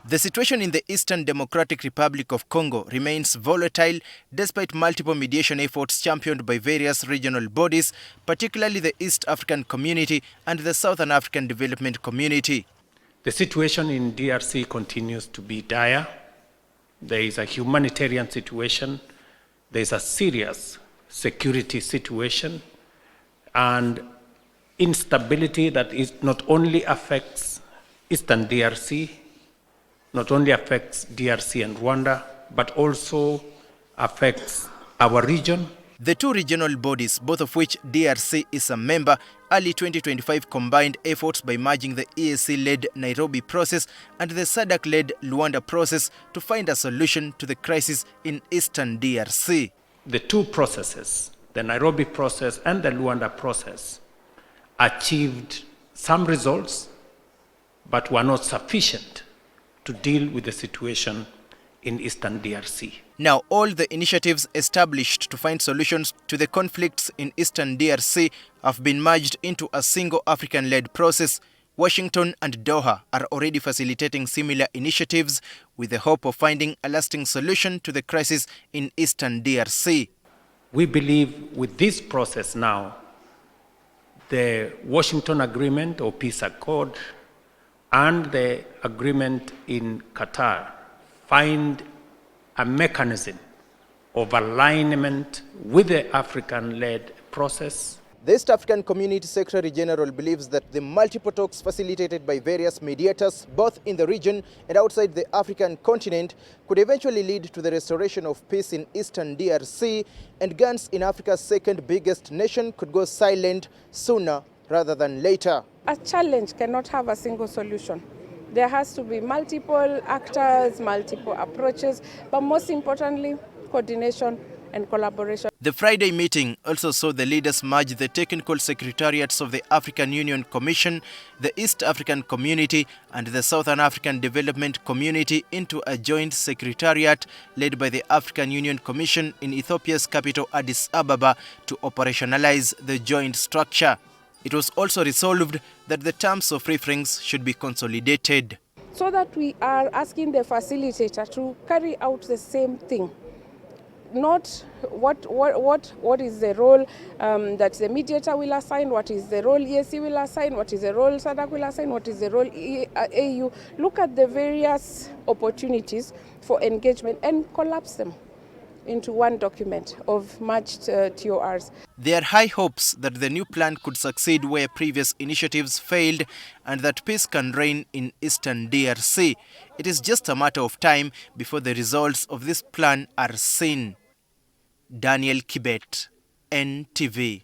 The situation in the Eastern Democratic Republic of Congo remains volatile despite multiple mediation efforts championed by various regional bodies, particularly the East African Community and the Southern African Development Community. The situation in DRC continues to be dire. There is a humanitarian situation, there is a serious security situation, and instability that not only affects Eastern DRC, not only affects DRC and Rwanda, but also affects our region. The two regional bodies, both of which DRC is a member, early 2025 combined efforts by merging the EAC-led Nairobi process and the SADC-led Luanda process to find a solution to the crisis in Eastern DRC. The two processes, the Nairobi process and the Luanda process, achieved some results, but were not sufficient to deal with the situation in Eastern DRC. Now, all the initiatives established to find solutions to the conflicts in Eastern DRC have been merged into a single African-led process. Washington and Doha are already facilitating similar initiatives with the hope of finding a lasting solution to the crisis in Eastern DRC. We believe with this process now, the Washington Agreement or Peace Accord and the agreement in Qatar find a mechanism of alignment with the African-led process. The East African Community Secretary General believes that the multiple talks facilitated by various mediators, both in the region and outside the African continent, could eventually lead to the restoration of peace in Eastern DRC, and guns in Africa's second biggest nation could go silent sooner rather than later. A challenge cannot have a single solution. There has to be multiple actors, multiple approaches, but most importantly, coordination and collaboration. The Friday meeting also saw the leaders merge the technical secretariats of the African Union Commission, the East African Community, and the Southern African Development Community into a joint secretariat led by the African Union Commission in Ethiopia's capital Addis Ababa to operationalize the joint structure. It was also resolved that the terms of reference should be consolidated, so that we are asking the facilitator to carry out the same thing. Not what is the role that the mediator will assign, what is the role EAC will assign, what is the role SADC will assign, what is the role AU. Look at the various opportunities for engagement and collapse them into one document of merged TORs. There are high hopes that the new plan could succeed where previous initiatives failed and that peace can reign in Eastern DRC. It is just a matter of time before the results of this plan are seen. Daniel KIBET, NTV.